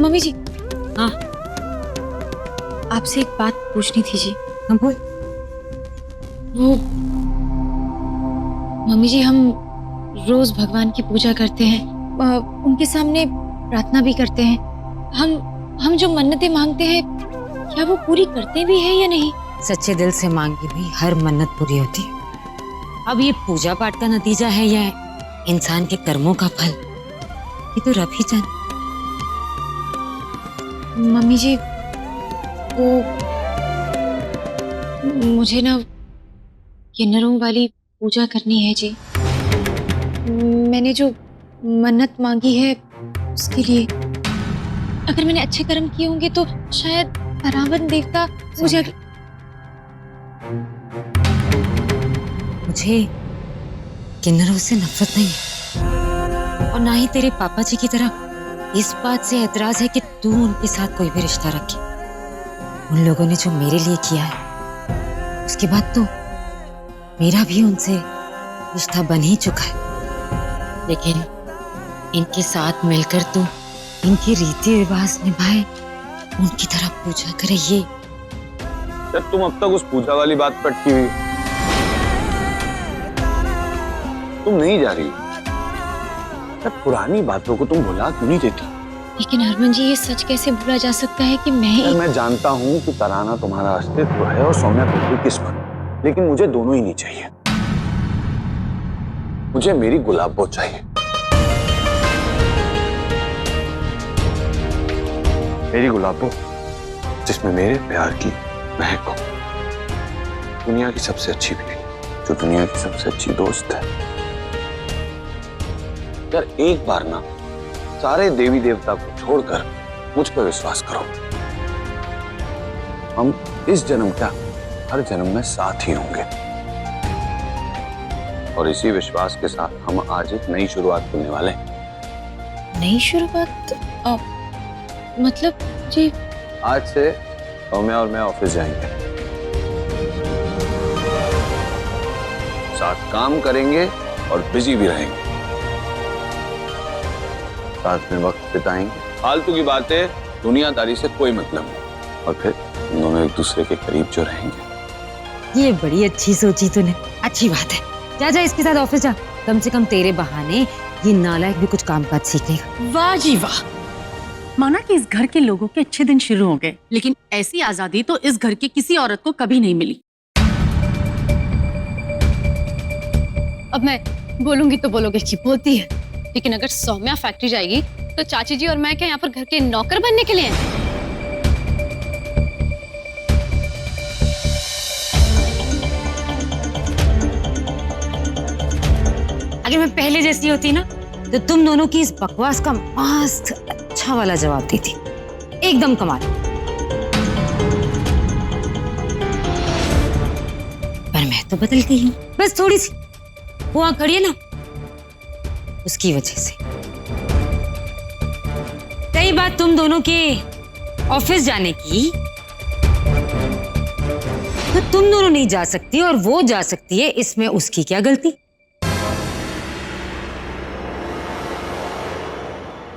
Mummy जी, हाँ आपसे एक बात पूछनी थी जी। हम बोल। वो मम्मी जी, हम रोज भगवान की पूजा करते हैं, उनके सामने प्रार्थना भी करते हैं। हम जो मन्नतें मांगते हैं, क्या वो पूरी करते भी हैं या नहीं? सच्चे दिल से मांगी भी हर मन्नत पूरी होती है। अब ये पूजा पाठ का नतीजा है या इंसान के कर्मों का फल, ये तो रब ही जाने। मम्मी जी, वो मुझे ना किन्नरों वाली पूजा करनी है जी। मैंने जो मन्नत मांगी है उसके लिए, अगर मैंने अच्छे कर्म किए होंगे तो शायद रावण देवता मुझे मुझे किन्नरों से नफरत नहीं है, और ना ही तेरे पापा जी की तरह इस बात से एतराज है कि तू उनके साथ कोई भी रिश्ता रखे। उन लोगों ने जो मेरे लिए किया है, उसके बाद तो मेरा भी उनसे रिश्ता बन ही चुका है। लेकिन इनके साथ मिलकर तू इनके रीति रिवाज निभाए, उनकी तरह पूजा करे, ये जब तुम अब तक उस पूजा वाली बात पर अटकी हुई, तुम नहीं जा रही, तब पुरानी बातों को तुम भुला क्यों नहीं देती? लेकिन हरमन जी, ये सच कैसे भूला जा सकता है कि मैं जानता हूँ कि तराना तुम्हारा अस्तित्व है और सौम्या तुम्हारी किस्मत, लेकिन मुझे दोनों ही नहीं चाहिए। मुझे मेरी गुलाबो चाहिए, मेरी गुलाबो जिसमें मेरे प्यार की महक हो, दुनिया की सबसे अच्छी बीवी, जो दुनिया की सबसे अच्छी दोस्त है। यार एक बार ना सारे देवी देवता को छोड़कर मुझ पर विश्वास करो। हम इस जन्म का हर जन्म में साथ ही होंगे, और इसी विश्वास के साथ हम आज एक नई शुरुआत करने वाले हैं। नई शुरुआत? मतलब जी, आज से सौम्या और मैं ऑफिस जाएंगे, साथ काम करेंगे और बिजी भी रहेंगे, साथ में वक्त बिताएंगे। फालतू की बातें, दुनियादारी से कोई मतलब नहीं, और फिर हम दोनों एक दूसरे के करीब जो रहेंगे। ये बड़ी अच्छी सोची तूने, अच्छी बात है। जा जा इसके साथ ऑफिस जा, कम से कम तेरे बहाने ये नालायक भी कुछ कामकाज सीखेगा। वाह जी वाह, माना कि इस घर के लोगों के अच्छे दिन शुरू हो गए, लेकिन ऐसी आजादी तो इस घर की किसी औरत को कभी नहीं मिली। अब मैं बोलूंगी तो बोलोगे कि बोलती है, लेकिन अगर सौम्या फैक्ट्री जाएगी तो चाची जी और मैं क्या यहाँ पर घर के नौकर बनने के लिए हैं? अगर मैं पहले जैसी होती ना, तो तुम दोनों की इस बकवास का मस्त अच्छा वाला जवाब देती, एकदम कमाल। पर मैं तो बदल गई हूँ, बस थोड़ी सी वो खड़ी है ना, उसकी वजह से। कई बात तुम दोनों के ऑफिस जाने की, तो तुम दोनों नहीं जा सकती और वो जा सकती है, इसमें उसकी क्या गलती?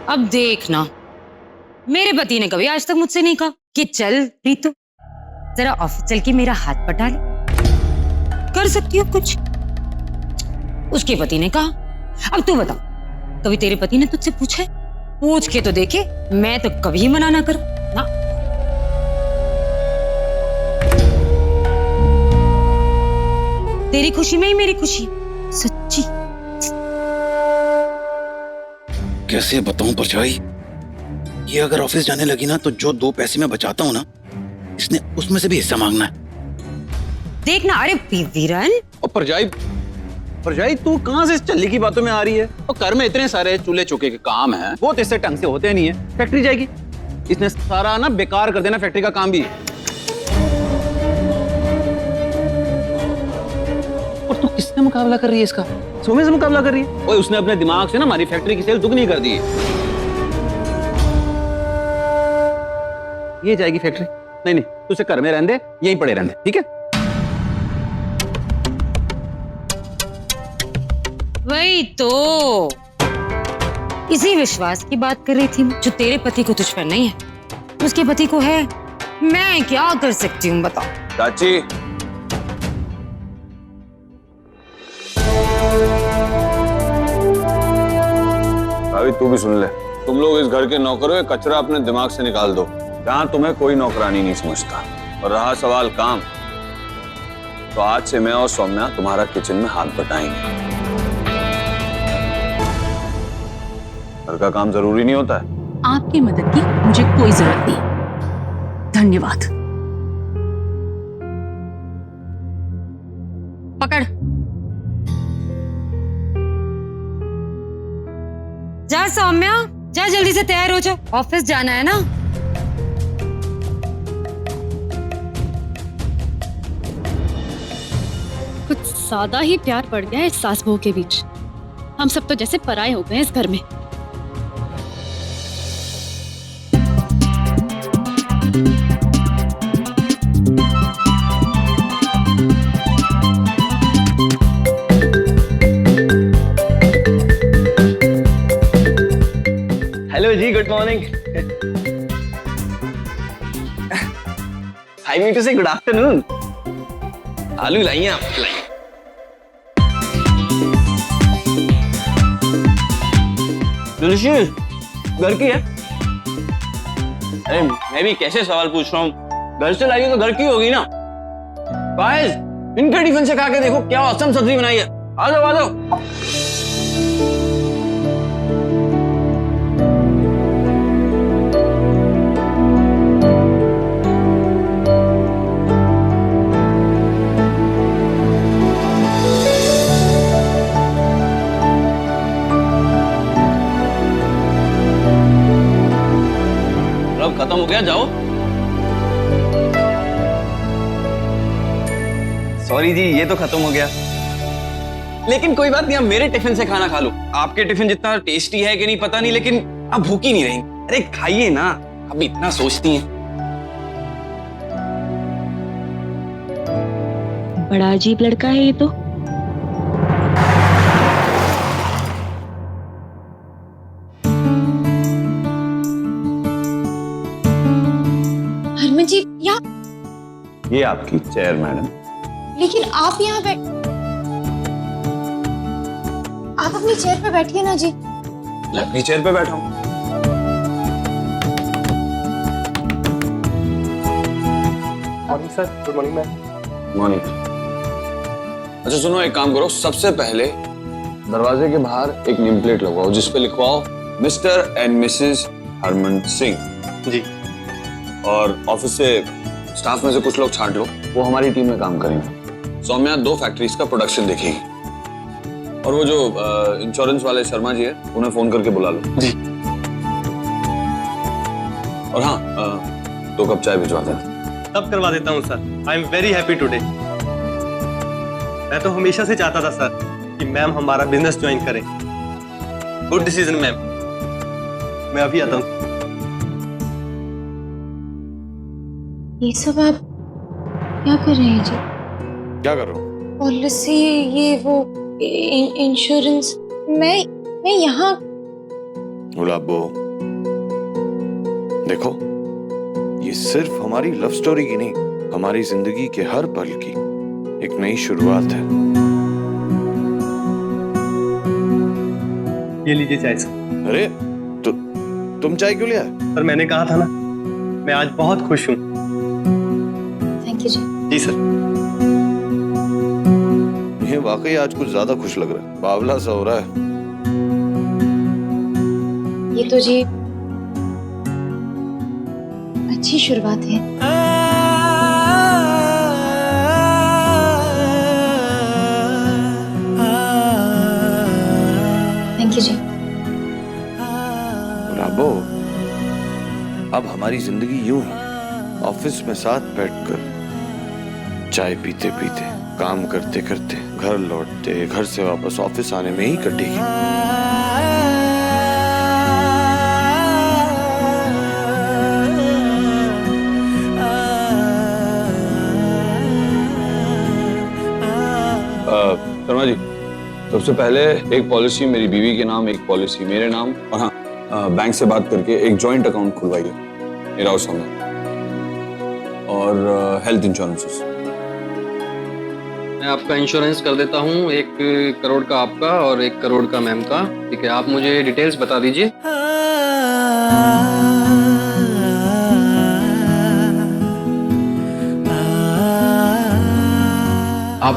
अब देखना, मेरे पति ने कभी आज तक मुझसे नहीं कहा कि चल रीतू जरा ऑफिस चल के मेरा हाथ पटा ले, कर सकती हो कुछ। उसके पति ने कहा। अब तू बता, कभी तेरे पति ने तुझसे पूछा है? पूछ के तो देखे, मैं तो कभी मना ना करूं ना। तेरी खुशी में ही मेरी खुशी, सच्ची। कैसे बताऊं परछाई, ये अगर ऑफिस जाने लगी ना, तो जो 2 पैसे मैं बचाता हूँ ना, इसने उसमें से भी हिस्सा मांगना है। देखना। अरे वीरन, और परजाई तू कहां से इस चल्ली की बातों में आ रही है? और घर में इतने सारे चूल्हे चौके के काम हैं, वो तो इससे ढंग से होते नहीं है। फैक्ट्री जाएगी, इसने सारा ना बेकार कर देना, फैक्ट्री का काम भी। और तू किससे मुकाबला कर रही है इसका? सौम्या से मुकाबला कर रही है? ओए, उसने अपने दिमाग से ना हमारी फैक्ट्री की सेल दुगनी कर दी है। ये जाएगी फैक्ट्री? नहीं, तू उसे घर में रहने दे, यहीं पड़े रहने, ठीक है? वही तो इसी विश्वास की बात कर रही थी जो तेरे पति को तुझ पर नहीं है, उसके पति को है। मैं क्या कर सकती हूँ बताओ। चाची, अभी तू भी सुन ले। तुम लोग इस घर के नौकर हो, ये कचरा अपने दिमाग से निकाल दो। जहां तुम्हें कोई नौकरानी नहीं समझता। और रहा सवाल काम, तो आज से मैं और सौम्या तुम्हारा किचन में हाथ बटाएंगे। घर का काम जरूरी नहीं होता है। आपकी मदद की मुझे कोई जरूरत नहीं, धन्यवाद। पकड़। जा सौम्या, जा जल्दी से तैयार हो जा, ऑफिस जाना है ना। कुछ ज्यादा ही प्यार बढ़ गया है इस सास बहू के बीच। हम सब तो जैसे पराये हो गए हैं इस घर में। हेलो जी, good morning. I mean to say good afternoon. आलू लाइए आप, लाइए। डिलीशियस, घर की है। अरे मैं भी कैसे सवाल पूछ रहा हूँ, घर से लाई हो तो घर की होगी ना। गाइस, इनके टिफिन से खा के देखो क्या औसम सब्जी बनाई है। आ जाओ आ जाओ। खत्म हो गया, जाओ। सॉरी जी, ये तो खत्म हो गया, लेकिन कोई बात नहीं, अब मेरे टिफिन से खाना खा लो। आपके टिफिन जितना टेस्टी है कि नहीं पता नहीं, लेकिन अब भूखी नहीं रही। अरे खाइए ना, अब इतना सोचती हैं। बड़ा अजीब लड़का है ये तो। हरमन जी, ये आपकी चेयर मैडम। लेकिन आप यहाँ आप अपनी चेयर पे बैठिए ना जी। मैं अपनी चेयर पे बैठा हूँ। Morning sir. Good morning ma'am. Morning. अच्छा सुनो, एक काम करो, सबसे पहले दरवाजे के बाहर एक नेम प्लेट लगवाओ जिस पे लिखवाओ Mr and Mrs Harman Singh ji. और ऑफिस से स्टाफ में से कुछ लोग छांट लो, वो हमारी टीम में काम करेंगे। सौम्या 2 फैक्ट्रीज का प्रोडक्शन देखेगी। और वो जो इंश्योरेंस वाले शर्मा जी है, उन्हें फोन करके बुला लो। जी। और हाँ, 2 कप चाय भिजवा देना। तब करवा देता हूँ sir. I am very happy today. मैं तो हमेशा से चाहता था सर कि मैम हमारा बिजनेस ज्वाइन करें। Good decision ma'am. मैं अभी आता हूँ। ये सब आप क्या कर रहे हैं जी? क्या कर रहा हूँ? पॉलिसी, ये वो इंश्योरेंस। मैं यहाँ। गुलाबो, देखो, ये सिर्फ हमारी लव स्टोरी की नहीं, हमारी जिंदगी के हर पल की एक नई शुरुआत है। ये लीजिए चाय सर। अरे तुम चाय क्यों लिया? सर मैंने कहा था ना, मैं आज बहुत खुश हूँ। थैंक यू जी। जी सर। ये वाकई आज कुछ ज्यादा खुश लग रहा है, बावला सा हो रहा है। ये तो जी अच्छी शुरुआत है। थैंक यू जी। गुलाबो, अब हमारी जिंदगी यूं ही ऑफिस में साथ बैठकर चाय पीते पीते, काम करते करते, घर लौटते, घर से वापस ऑफिस आने में ही कटेगी। शर्मा जी, तो सबसे पहले एक पॉलिसी मेरी बीवी के नाम, एक पॉलिसी मेरे नाम, और हाँ बैंक से बात करके एक जॉइंट अकाउंट खुलवाइए मेरा और सौम्या, और हेल्थ इंश्योरेंसेस। मैं आपका इंश्योरेंस कर देता हूँ, 1 करोड़ का आपका और 1 करोड़ का मैम का। ठीक है, आप मुझे डिटेल्स बता दीजिए। आप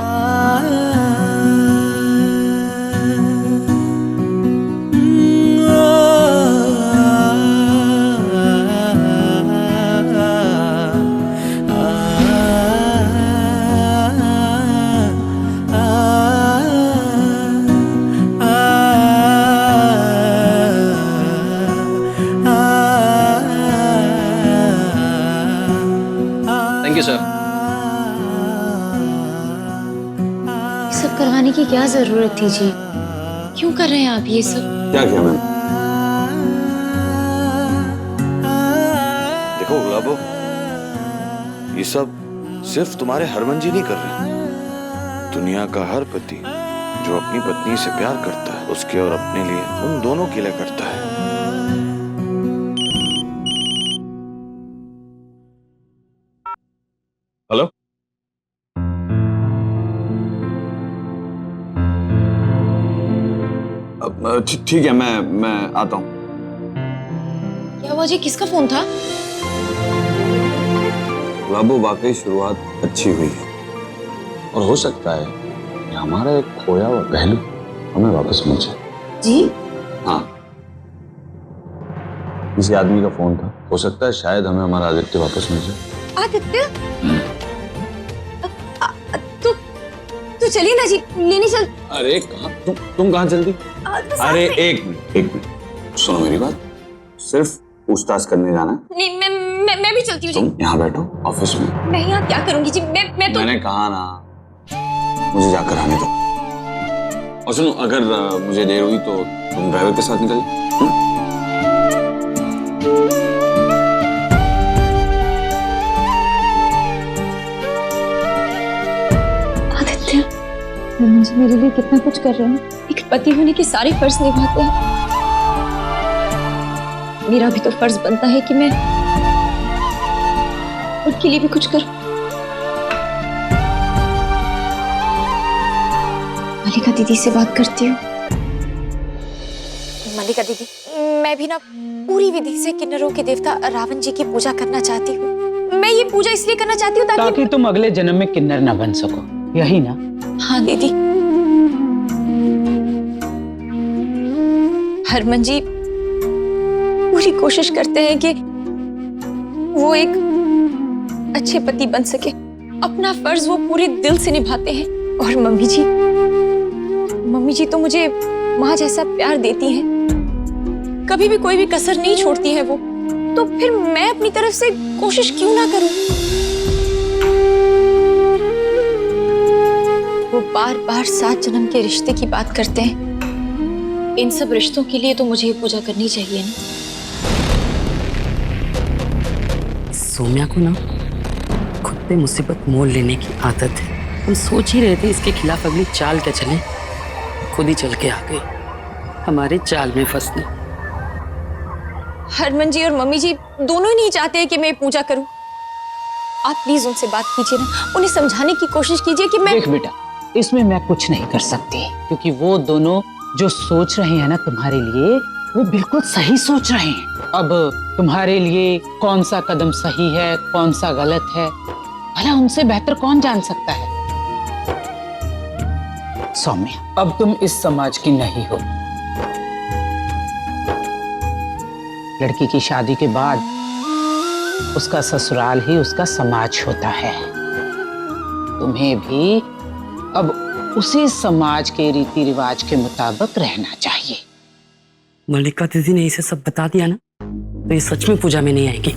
थैंक यू सर। ये सब करवाने की क्या जरूरत थी जी? क्यों कर रहे हैं आप ये सब? क्या किया मैम? देखो गुलाबो, ये सब सिर्फ तुम्हारे हरमन जी नहीं कर रहे। दुनिया का हर पति जो अपनी पत्नी से प्यार करता है, उसके और अपने लिए, उन दोनों के लिए करता है। हेलो, ठीक है, मैं आता हूँ। क्या हुआ जी? किसका फोन था? गुलाबो, वाकई शुरुआत अच्छी हुई है और हो सकता है कि हमारा एक खोया हुआ पहलू हमें वापस मिल जाए। जी? हाँ, किसी आदमी का फोन था, हो सकता है शायद हमें हमारा आदित्य वापस मिल जाए। आदित्य? तो चलिए ना जी, लेने चल। अरे कहाँ तुम कहाँ चलती? अरे एक मिनट सुनो मेरी बात, सिर्फ पूछताछ करने जाना है। नहीं, मैं भी चलती हूँ जी। तुम यहाँ बैठो ऑफिस में। मैं यहाँ क्या करूंगी जी? मैं तो मैंने कहा ना, मुझे जाकर आने दो। और सुनो, अगर मुझे देर हुई तो तुम ड्राइवर के साथ निकल जाओ। आदित्य, मुझे मेरे लिए कितना कुछ कर रहे हैं। एक पति होने के सारे फर्ज निभाते हैं। मेरा भी तो फर्ज बनता है कि मैं उनके लिए भी कुछ करूं। मल्लिका दीदी से बात करती हूँ। मल्लिका दीदी, मैं भी ना पूरी विधि से किन्नरों के देवता रावण जी की पूजा करना चाहती हूँ। मैं ये पूजा इसलिए करना चाहती हूँ ताकि तुम अगले जन्म में किन्नर ना बन सको, यही ना? हाँ दीदी। हरमन जी पूरी कोशिश करते हैं कि वो एक अच्छे पति बन सके। अपना फर्ज वो पूरे दिल से निभाते हैं। और मम्मी जी तो मुझे माँ जैसा प्यार देती हैं। कभी भी कोई भी कसर नहीं छोड़ती है वो। तो फिर मैं अपनी तरफ से कोशिश क्यों ना करूं? वो बार बार 7 जन्म के रिश्ते की बात करते हैं। इन सब रिश्तों के लिए तो मुझे ये पूजा करनी चाहिए ना। सौम्या को ना खुद पे मुसीबत मोल लेने की आदत है। हम सोच ही रहे थे इसके खिलाफ अगली चाल क्या चले, खुद ही चल के आ गई हमारे चाल में फंसने। हरमन जी और मम्मी जी दोनों ही नहीं चाहते हैं कि मैं पूजा करूं। आप प्लीज उनसे बात कीजिए ना, उन्हें समझाने की कोशिश कीजिए कि मैं। देख बेटा, इसमें मैं कुछ नहीं कर सकती, क्योंकि वो दोनों जो सोच रहे हैं ना तुम्हारे लिए, वो बिल्कुल सही सोच रहे हैं। अब तुम्हारे लिए कौन सा कदम सही है, कौन सा गलत है, भला उनसे बेहतर कौन जान सकता है। सौम्या, अब तुम इस समाज की नहीं हो। लड़की की शादी के बाद उसका ससुराल ही उसका समाज होता है। तुम्हें भी अब उसी समाज के रीति रिवाज के मुताबिक रहना चाहिए। मल्लिका दीदी ने इसे सब बता दिया ना, तो ये सच में पूजा में नहीं आएगी।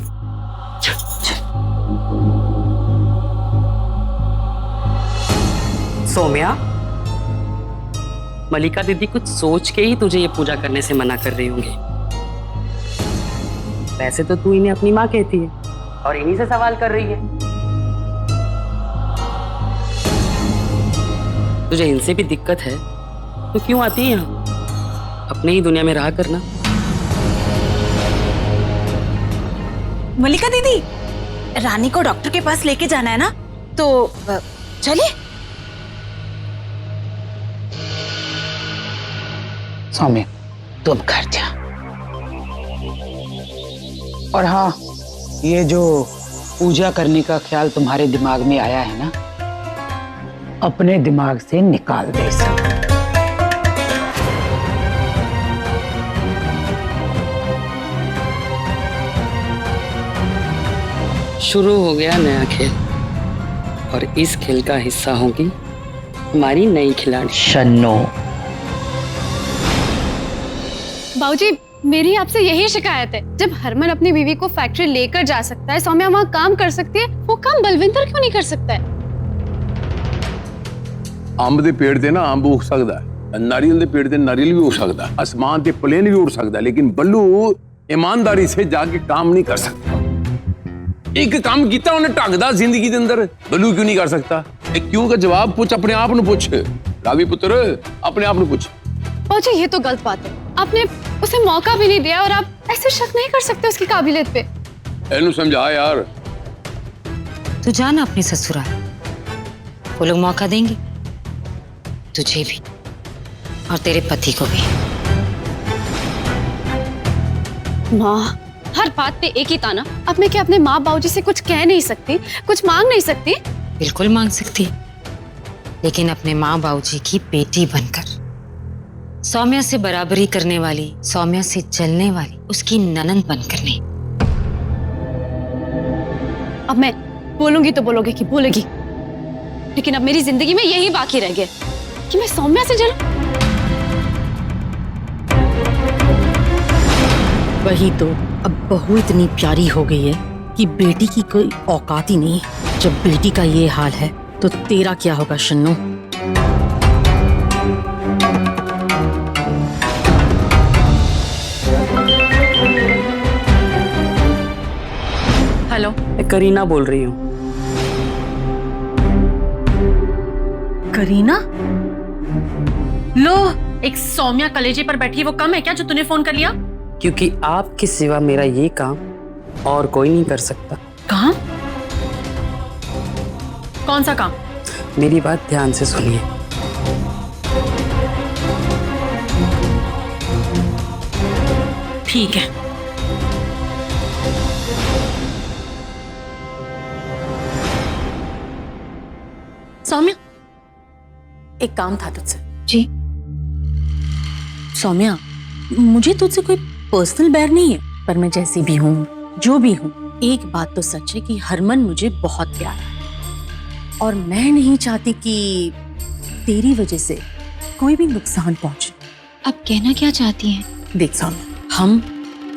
सौम्या, मल्लिका दीदी कुछ सोच के ही तुझे ये पूजा करने से मना कर रही होंगी। वैसे तो तू इन्हें अपनी माँ कहती है और इन्हीं से सवाल कर रही है। तुझे इनसे भी दिक्कत है तो क्यों आती है यहाँ? अपने ही दुनिया में रहा करना। मल्लिका दीदी, रानी को डॉक्टर के पास लेके जाना है ना, तो चलिए। सौम्या, तू अब घर जा। और हाँ, ये जो पूजा करने का ख्याल तुम्हारे दिमाग में आया है ना, अपने दिमाग से निकाल दे इसे। शुरू हो गया नया खेल, और इस खेल का हिस्सा होगी हमारी नई खिलाड़ी शन्नो। बाबूजी, मेरी आपसे यही शिकायत है, जब हरमन अपनी बीवी को फैक्ट्री लेकर जा सकता है, सौम्या वहाँ काम कर सकती है, वो काम बलविंदर क्यों नहीं कर सकता है? अंब दे पेड़ ते ना अंब उग सकदा है, नारियल दे पेड़ ते नारियल भी उग सकदा है, आसमान ते प्लेन भी उड़ सकदा है, लेकिन बल्लू ईमानदारी से जाके काम नहीं कर सकता। एक काम किया उन्हें ढंगदा जिंदगी के अंदर, बल्लू क्यों नहीं कर सकता? एक क्यों का जवाब पूछ, अपने आप ਨੂੰ पूछ। रावी पुत्र, अपने आप ਨੂੰ पूछ। बाबूजी, ये तो गलत बात है, आपने उसे मौका भी नहीं दिया और आप ऐसे शक नहीं कर सकते उसकी काबिलियत पे। एनु समझा यार। तू जाना अपने ससुराल, वो लोग मौका देंगे तुझे भी और तेरे पति को भी। माँ, हर बात पे एक ही ताना। अब मैं क्या अपने माँ बाबूजी से कुछ कह नहीं सकती, कुछ मांग नहीं सकती? बिल्कुल मांग सकती, लेकिन अपने माँ बाबूजी की बेटी बनकर, सौम्या से बराबरी करने वाली, सौम्या से चलने वाली, उसकी ननंद बनकर नहीं। अब मैं बोलूंगी तो बोलोगे कि बोलेगी, लेकिन अब मेरी जिंदगी में यही बाकी रह गया कि मैं सौम्या से जलूं। वही तो, अब बहू इतनी प्यारी हो गई है कि बेटी की कोई औकात ही नहीं। जब बेटी का ये हाल है तो तेरा क्या होगा शन्नू? हेलो, मैं करीना बोल रही हूँ। करीना? लो, एक सौम्या कलेजे पर बैठी है, वो कम है क्या जो तूने फोन कर लिया? क्योंकि आपके सिवा मेरा ये काम और कोई नहीं कर सकता। काम? कौन सा काम? मेरी बात ध्यान से सुनिए। ठीक है। सौम्या, एक काम था तुझसे। जी? सौम्या, मुझे तुझसे कोई पर्सनल बैर नहीं है, पर मैं जैसी भी हूँ, जो भी हूँ, एक बात तो सच है कि हरमन मुझे बहुत प्यारा है, और मैं नहीं चाहती कि तेरी वजह से कोई भी नुकसान पहुंचे। आप कहना क्या चाहती हैं? देख सौम्या, हम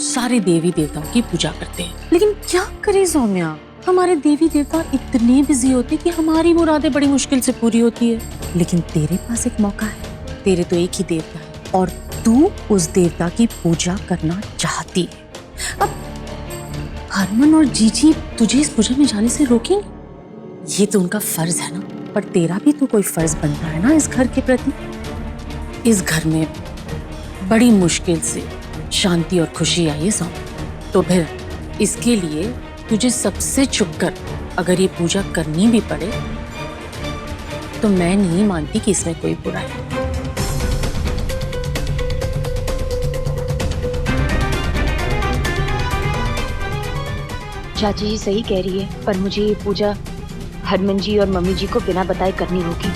सारे देवी देवताओं की पूजा करते हैं, लेकिन क्या करें सौम्या, हमारे देवी देवता इतने बिजी होते कि हमारी मुरादें बड़ी मुश्किल से पूरी होती है। लेकिन तेरे पास एक मौका है, तेरे तो एक ही देवता है और तू उस देवता की पूजा करना चाहती है। अब हरमन और जीजी तुझे इस पूजा में जाने से रोकेंगे? ये तो उनका फर्ज है ना, पर तेरा भी तो कोई फर्ज बनता है ना इस घर के प्रति। इस घर में बड़ी मुश्किल से शांति और खुशी आई है सौम्या, तो फिर इसके लिए तुझे सबसे चुपकर अगर ये पूजा करनी भी पड़े तो मैं नहीं मानती कि इसमें कोई बुराई है। चाची जी सही कह रही है, पर मुझे ये पूजा हरमन जी और मम्मी जी को बिना बताए करनी होगी।